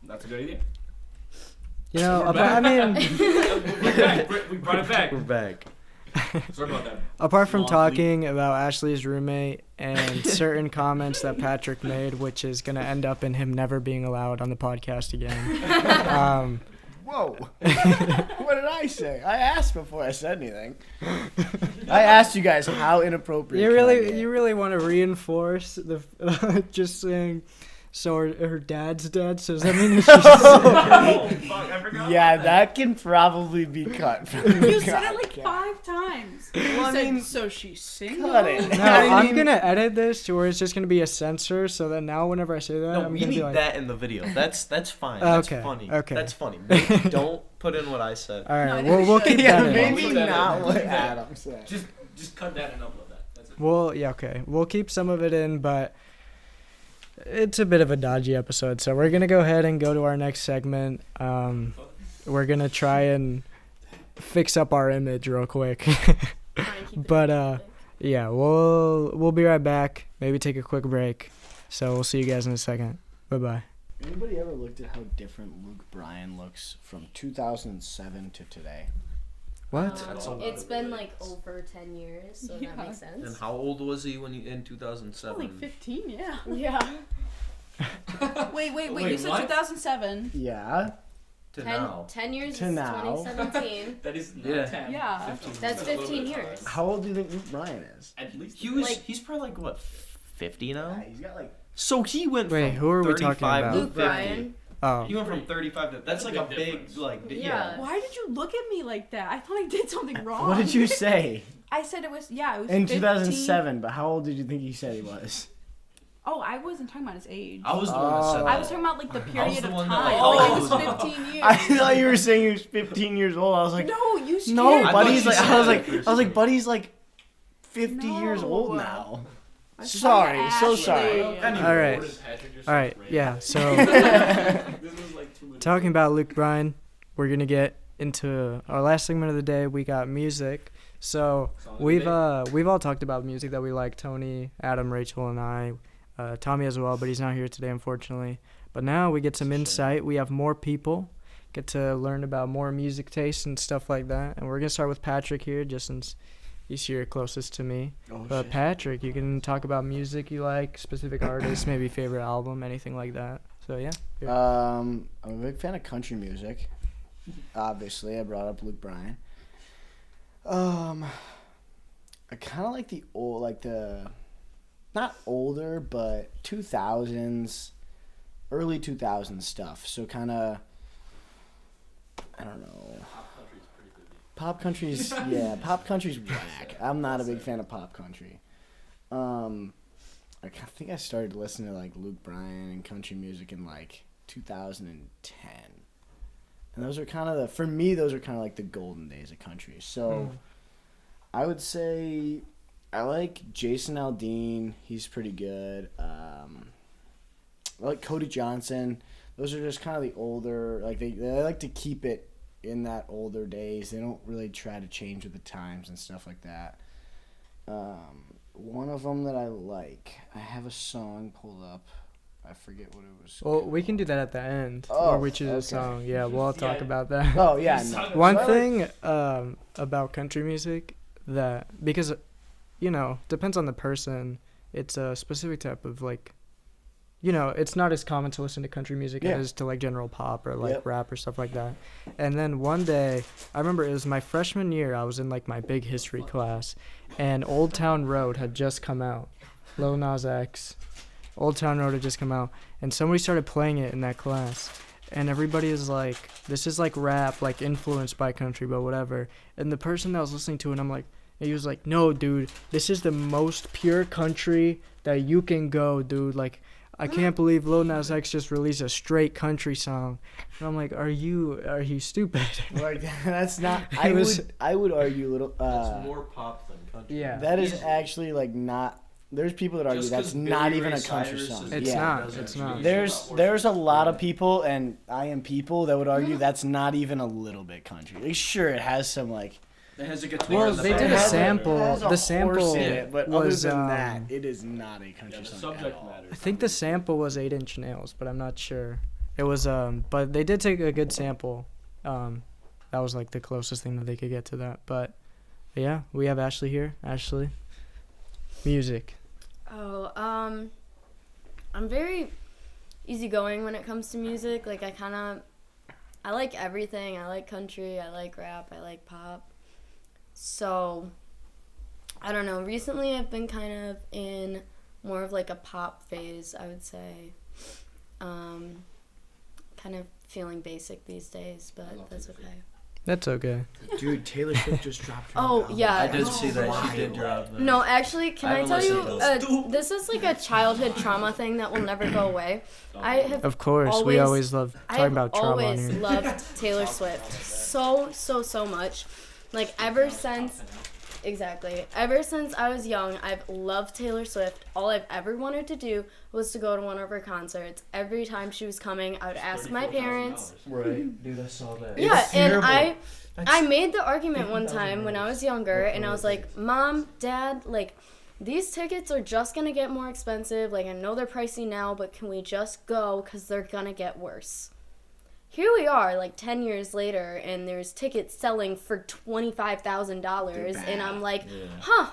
That's a good idea. You know, We're back. I mean, We're back. We brought it back. We're back. Sorry about that. apart from Long talking about Ashley's roommate and certain comments that Patrick made, which is gonna end up in him never being allowed on the podcast again. Whoa! What did I say? I asked before I said anything. I asked you guys how inappropriate. You really want to reinforce the just saying. So her dad's dead. So does that mean that she's Oh, fuck, I forgot. Yeah, that can probably be cut. From the You said it like podcast. 5 times. Well, You I said, mean, so she's single. cut it. No, I I'm mean- gonna edit this to where it's just gonna be a censor, so that now whenever I say that, No, I'm we gonna be need like, that in the video. That's fine. That's Okay, funny. okay. That's funny. Maybe don't put in what I said. all right, No, I think we'll we keep should. Yeah, that in. maybe Put that in. not what Put that in. Adam said. Just cut that and upload that. That's it. Well, yeah, okay. We'll keep some of it in, but it's a bit of a dodgy episode. So we're gonna go ahead and go to our next segment. We're gonna try and fix up our image real quick. Try and keep it But, topic. Yeah, we'll be right back. Maybe take a quick break. So we'll see you guys in a second. Bye bye. Anybody ever looked at how different Luke Bryan looks from 2007 to today? What? That's a lot It's of been really like over 10 years, so Yeah. that makes sense. And how old was he when in 2007? Like 15, yeah. Yeah. Wait. Wait, You said what? 2007. Yeah. to 10, now. 10 years To is now. 2017. That is not Yeah. 10. Yeah. 15. That's A little 15 bit years. How old do you think Luke Bryan is? At least. He's probably like what, 50 now? He's got like. So he went Wait, from who are we 35 talking about? to Luke 50. Bryan. Oh. He went from 35 to that's like a big big difference. like Yeah. Why did you look at me like that? I thought I did something wrong. What did you say? I said it was, yeah, it was In 15. 2007, but how old did you think he said he was? Oh, I wasn't talking about his age. I was the one that said Oh. that. I was talking about like the period the of one time. that, Oh, like, like it was oh. 15 years. I thought you were saying he was 15 years old. I was like, No, you scared no, me. thought buddy's she like, said I was that like, at first. I was like, buddy's like 50 years old No. now. I was Sorry, talking to so Ashley. sorry. All right. All right. Yeah. So This was like 2 minutes. talking about Luke Bryan, we're gonna get into our last segment of the day. We got music. So Song of the we've day. we've all talked about music that we like. Tony, Adam, Rachel, and I. Tommy as well, but he's not here today, unfortunately. But now we get some insight. We have more people, get to learn about more music tastes and stuff like that. And we're gonna start with Patrick here, just since he's here closest to me. Oh, But shit. Patrick, you can talk about music you like, specific artists, maybe favorite album, anything like that. So yeah. here. I'm a big fan of country music. Obviously, I brought up Luke Bryan. I kind of like the old, like the, not older, but 2000s, early 2000s stuff. So kind of, I don't know. Pop country's yeah, pop country's whack. I'm not a big fan of pop country. I think I started listening to like Luke Bryan and country music in like 2010. And those are kind of for me, those are kind of like the golden days of country. So I would say I like Jason Aldean. He's pretty good. I like Cody Johnson. Those are just kind of the older, like they like to keep it in that older days. They don't really try to change with the times and stuff like that. One of them that I like, I have a song pulled up. I forget what it was. Well, we can do that at the end, Oh, or we choose okay. a song. Yeah, we'll all talk Yeah. about that. Oh yeah, no. One So I like- thing about country music that, because, you know, depends on the person, it's a specific type of, like, you know, it's not as common to listen to country music Yeah. as to, like, general pop or, like, Yep. rap or stuff like that. And then one day, I remember it was my freshman year, I was in, like, my big history class, and Old Town Road had just come out. Lil Nas X. Old Town Road had just come out, and somebody started playing it in that class. and everybody is like, this is like rap, like influenced by country, but whatever. And the person that was listening to it, I'm like, he was like, no, dude, this is the most pure country that you can go, dude. Like, I can't believe Lil Nas X just released a straight country song. And I'm like, are you stupid? Like, that's not. It I would argue little. It's more pop than country. Yeah. That is actually like not. There's people that argue Just that's 'cause not Billy even Ray a country Cyrus song. is- It's Yeah. not. It's not. There's a lot of people, and I am people that would argue that's not even a little bit country. Like, sure, it has some like. It has a guitar. Well, in the they back. did it a has sample. it has a The sample horse in it, but other was, than that, it is not a Yeah, country the song. subject at all. matter. I think the sample was 8-inch Nails, but I'm not sure. It was but they did take a good sample. That was like the closest thing that they could get to that. But yeah, we have Ashley here. Ashley, music. Oh, I'm very easygoing when it comes to music. Like, I like everything. I like country, I like rap, I like pop. So, I don't know. Recently, I've been kind of in more of like a pop phase, I would say. Kind of feeling basic these days, but that's okay. That's okay. Dude, Taylor Swift just dropped. her Oh, album. yeah. I did see that. She did drop that. No, actually, can I I tell haven't you, listened to this is like a childhood trauma thing that will never go away. I have Of course, we always love talking about trauma on always here. loved Taylor Swift so much. Like, ever since I was young, I've loved Taylor Swift. All I've ever wanted to do was to go to one of her concerts. Every time she was coming, I would ask my parents. Right, dude, I saw that. Yeah, It's and terrible. I made the argument one time when I was younger, and I was like, Mom, Dad, like, these tickets are just gonna get more expensive. Like, I know they're pricey now, but can we just go? Because they're gonna get worse. Here we are, like 10 years later, and there's tickets selling for $25,000, and I'm like,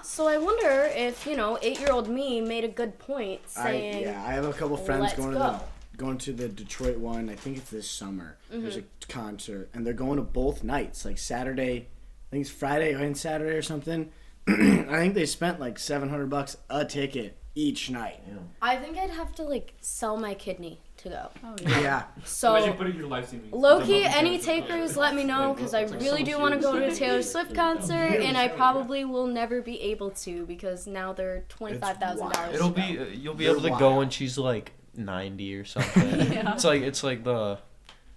so I wonder if, 8-year-old me made a good point saying, I have a couple friends "Let's go." going to the Detroit one. I think it's this summer. Mm-hmm. There's a concert, and they're going to both nights, like Saturday. I think it's Friday and Saturday or something. I think they spent like $700 a ticket each night. I think I'd have to, like, sell my kidney to go. Oh, Yeah. So, Imagine putting your life savings. low-key, any takers, let me know, because I really do want to go to a Taylor Swift concert, and I probably will never be able to, because now they're $25,000. It'll be you'll be able to go when she's like 90 or something. Yeah. It's like the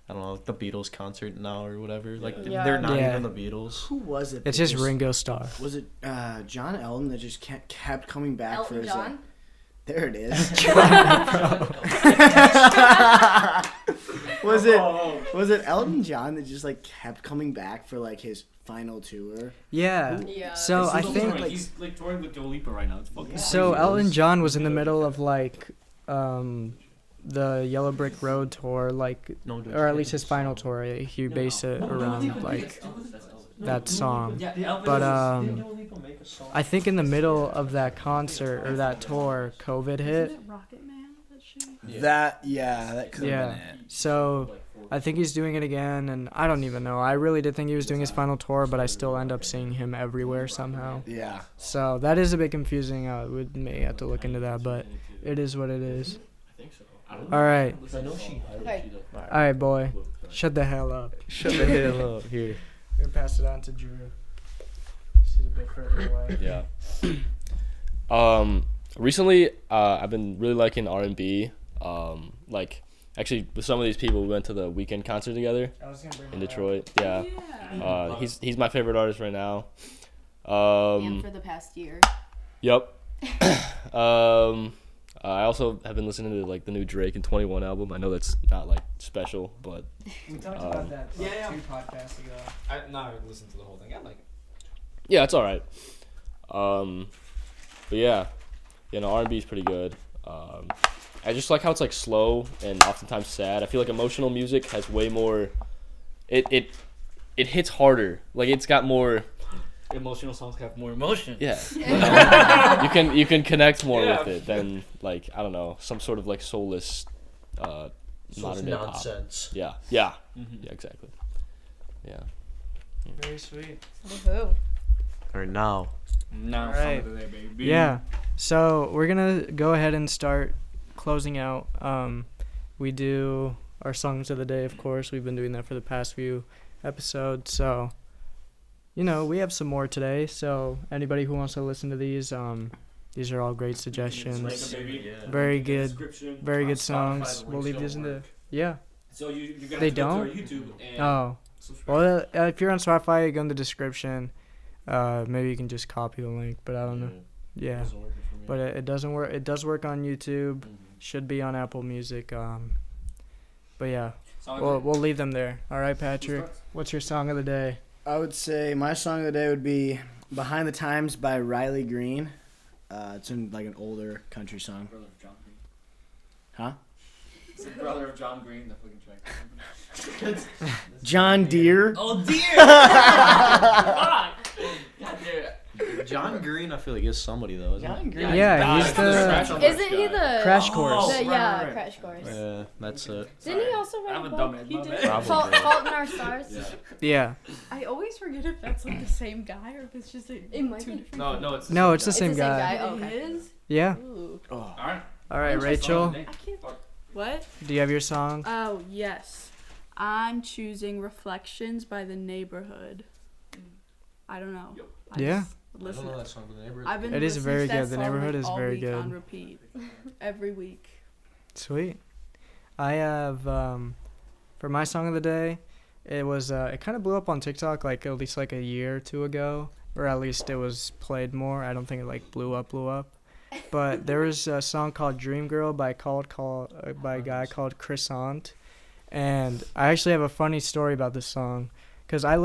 I don't know, like the Beatles concert now or whatever. Like Yeah. they're not Yeah. even the Beatles. Who was it? It's that just Ringo Starr. Was it John Elton that just kept coming back for Elton his? John? There it is. Was it Elton John that just like kept coming back for like his final tour? Yeah. Yeah. So I think He's like touring with Dua Lipa right now. It's fucking so. crazy. Elton John was in the middle of like the Yellow Brick Road tour, like, or at least his final tour. He based it around like that song. But I think in the middle of that concert or that tour, COVID hit. Was it Rocket Man that she? That could have Yeah. been it. So I think he's doing it again, and I don't even know. I really did think he was doing his final tour, but I still end up seeing him everywhere somehow. Yeah. So that is a bit confusing. We may have to look into that, but it is what it is. All right. Okay. All right, boy. Shut the hell up. Shut the hell up here. We're gonna pass it on to Drew. She's a bit further away. Yeah. Recently, I've been really liking R&B. Like, actually, with some of these people, we went to the Weekend concert together I was gonna bring in that up. Detroit. Yeah. Yeah. He's my favorite artist right now. And for the past year. Yep. I also have been listening to like the new Drake and 21 album. I know that's not like special, but We talked about that Yeah. 2 podcasts ago. I listened to the whole thing. I like it. yeah, it's all right. But yeah, R&B is pretty good. I just like how it's like slow and oftentimes sad. I feel like emotional music has way more. It hits harder. Like it's got more. Emotional songs have more emotion. Yeah. You can connect more with it than like I don't know some sort of like soulless modern hip hop. Nonsense. Yeah. Yeah. Yeah. Exactly. Yeah. Very sweet. Woohoo. Or now. Now, All right. song of the day, baby. Yeah. So we're gonna go ahead and start closing out. We do our songs of the day, of course. We've been doing that for the past few episodes. So, we have some more today. So anybody who wants to listen to these are all great suggestions. Very good. Very good songs. We'll leave these in the... Yeah. So you're gonna They have to go don't? to our YouTube and Oh. subscribe. Well, if you're on Spotify, go in the description. Maybe you can just copy the link, but I don't know. Yeah. But it doesn't work. It does work on YouTube. Should be on Apple Music. But yeah, we'll leave them there. All right, Patrick. What's your song of the day? I would say my song of the day would be "Behind the Times" by Riley Green. It's in like an older country song. Brother of John Green. Huh? It's the brother of John Green, the fucking track. John Deere. Oh dear! God damn. John Green, I feel like is somebody though, isn't John he? Green. Yeah, he's Isn't he the Crash Course. Crash Course? Yeah, that's it. Didn't he also write I'm a a book? dumbass. He my did. bad. Probably. Fault in Our Stars. Yeah. I always forget if that's like the same guy or if it's just like It might two be. different. No, it's No, it's the It's same the same guy. guy. Oh, okay. It is. Yeah. Ooh. All right. All right, Rachel. I can't. What? Do you have your song? Oh yes, I'm choosing "Reflections" by The Neighborhood. I don't know. I Yeah. just Listen, that song, The Neighborhood. I've been It is listening very to that good. The song, Neighborhood like, is all very week good. on repeat, every week. Sweet. I have for my song of the day, it was it kind of blew up on TikTok like at least like a year or two ago, or at least it was played more. I don't think it like blew up. But there was a song called "Dream Girl" by a guy called Croissant, and I actually have a funny story about this song, because I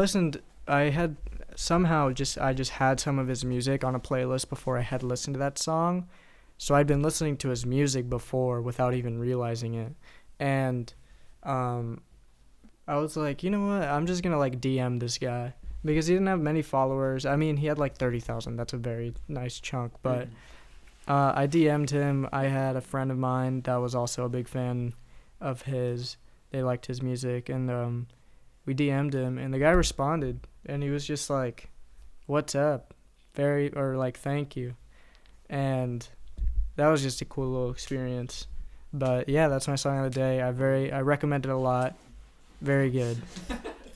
just had some of his music on a playlist before I had listened to that song, so I'd been listening to his music before without even realizing it, and I was like, you know what, I'm just gonna like DM this guy, because he didn't have many followers. I mean, he had like 30,000. That's a very nice chunk, but I DM'd him. I had a friend of mine that was also a big fan of his. They liked his music, and we DM'd him, and the guy responded, and he was just like, "What's up?" Thank you. And that was just a cool little experience. But yeah, that's my song of the day. I recommend it a lot. Very good.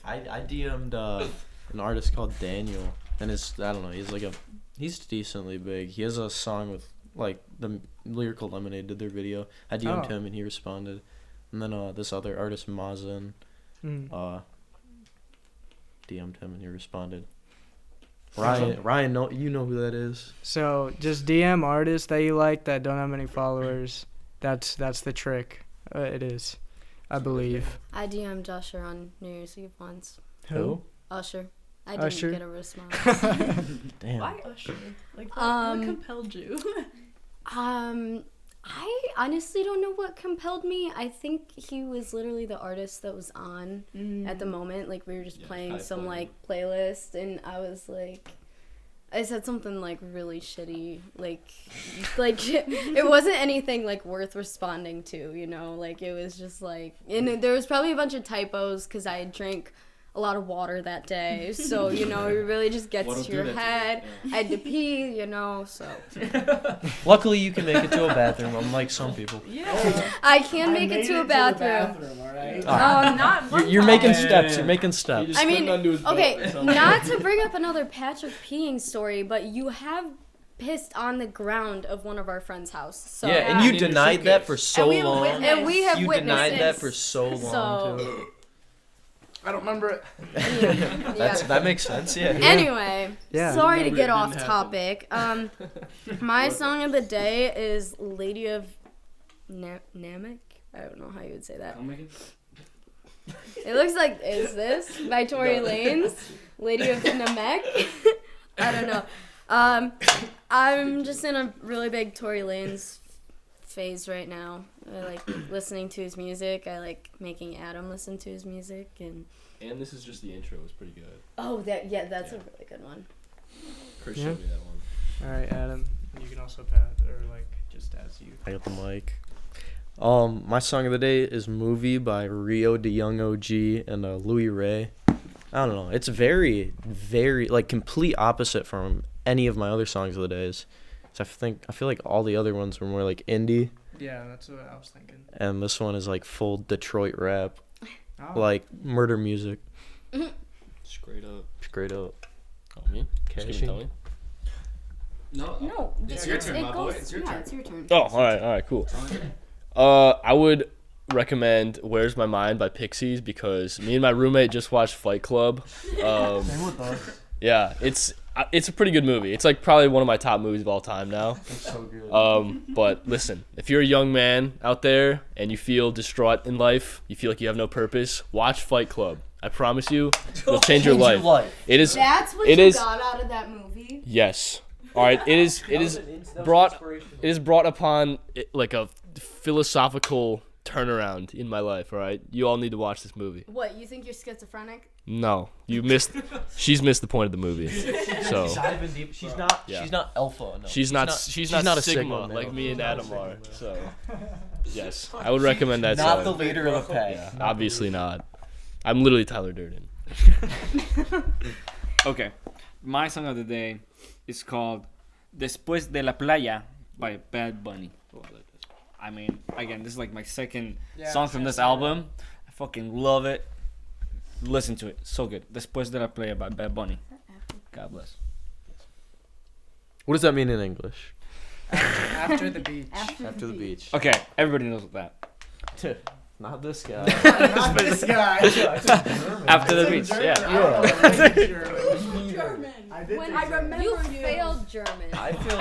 I DM'd an artist called Daniel, and I don't know, he's decently big. He has a song with like the Lyrical Lemonade did their video. I DM'd him and he responded. And then this other artist Mazin DM'd him and he responded. Ryan, you know who that is. So just DM artists that you like that don't have many followers. That's the trick. It is, I believe. I DM'd Usher on New Year's Eve once. Who? Usher. I didn't Usher? get a response. Damn. Why Usher? Like, what compelled you? I honestly don't know what compelled me. I think he was literally the artist that was on at the moment. Like, we were just playing some, like, playlist, and I was like, I said something, like, really shitty. Like, it wasn't anything, like, worth responding to, you know? Like, it was just, like, and there was probably a bunch of typos because I drank a lot of water that day, so you know it really just gets to your head. I had to pee, you know, so Luckily you can make it to a bathroom, unlike some people. Yeah. I can make it to a bathroom. All right. Not one You're time. making steps. You're making steps. I mean, okay, not to bring up another Patrick peeing story, but you have pissed on the ground of one of our friends' house. So Yeah, and you denied that for so long. And we have You witnesses. denied that for so long too. I don't remember it. That makes sense. Yeah. Anyway, Yeah. sorry to get off topic. My song of the day is "Lady of Namek." I don't know how you would say that. It looks like "Is This" by Tory Lanez. "Lady of Namek." I don't know. I'm just in a really big Tory Lanez phase right now. I like listening to his music. I like making Adam listen to his music, and this is just the intro. It's pretty good. That's a really good one. Chris Yeah. showed me that one. All right, Adam. You can also pat or like just as you. I got the mic. My song of the day is "Movie" by Rio de Young OG and Louis Ray. I don't know. It's very, very like complete opposite from any of my other songs of the days. So I feel like all the other ones were more like indie. Yeah, that's what I was thinking. And this one is like full Detroit rap, Oh. like murder music. Straight up. Straight up. Oh, me? Just Cashing. Tony? No, It's your turn, my boy. goes- It's your yeah, turn. it's your turn. Oh, all right, cool. I would recommend "Where's My Mind" by Pixies because me and my roommate just watched Fight Club. Yeah, it's a pretty good movie. It's like probably one of my top movies of all time now. It's so good. But listen, if you're a young man out there and you feel distraught in life, you feel like you have no purpose, watch Fight Club. I promise you, it'll change your life. It is. That's what It you is- got out of that movie? Yes. All right. It is brought upon like a philosophical turnaround in my life. All right. You all need to watch this movie. What, you think you're schizophrenic? No, you missed. She's missed the point of the movie. So Diving deep. She's not. Yeah. She's not alpha. No. she's not a Sigma male. like me and Adam are. So yes, I would recommend that. Not song. the leader of the pack. Yeah, obviously not. I'm literally Tyler Durden. Okay, my song of the day is called "Después de la Playa" by Bad Bunny. I mean, again, this is like my second song from this album. I fucking love it. Listen to it, so good. "Después de la Playa" by Bad Bunny. God bless. What does that mean in English? After the beach. After the beach. Okay, everybody knows that. Not this guy. Not this guy. After the beach, yeah. German. When I remember you you. failed German. I feel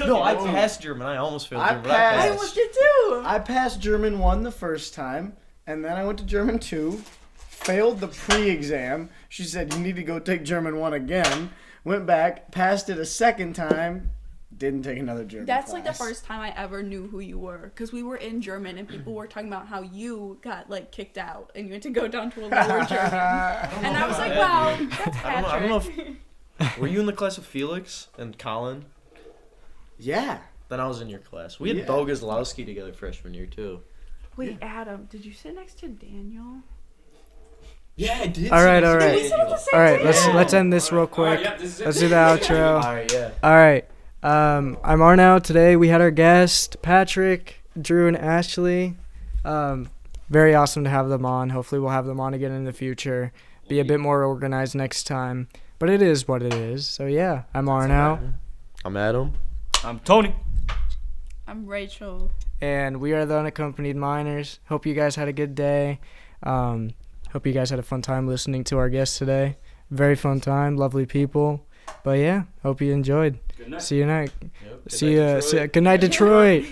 no. I passed German. I almost failed I German. but passed. I I passed. almost did too. I passed German 1 the first time, and then I went to German 2, failed the pre-exam. She said, you need to go take German 1 again. Went back, passed it a second time, didn't take another German That's like the class. first time I ever knew who you were, because we were in German and people were talking about how you got like kicked out and you had to go down to a lower German. And I was like, wow, that's Patrick. I don't know Were you in the class with Felix and Colin? Yeah. Then I was in your class. We had Yeah. Bo Gazlowski together freshman year too. Wait, Adam, did you sit next to Daniel? Yeah, I did. All right, all Did right. we sit at the same All right, table? let's end this real quick. Let's do the outro. All right, yeah. All right. I'm Arnau. Today we had our guest, Patrick, Drew, and Ashley. Very awesome to have them on. Hopefully we'll have them on again in the future. Be a bit more organized next time. But it is what it is. So yeah, I'm Arnau. I'm Adam. I'm Tony. I'm Rachel. And we are the Unaccompanied Minors. Hope you guys had a good day. Hope you guys had a fun time listening to our guests today. Very fun time. Lovely people. But yeah, hope you enjoyed. Good night. See you night. Yep. Good night, Detroit.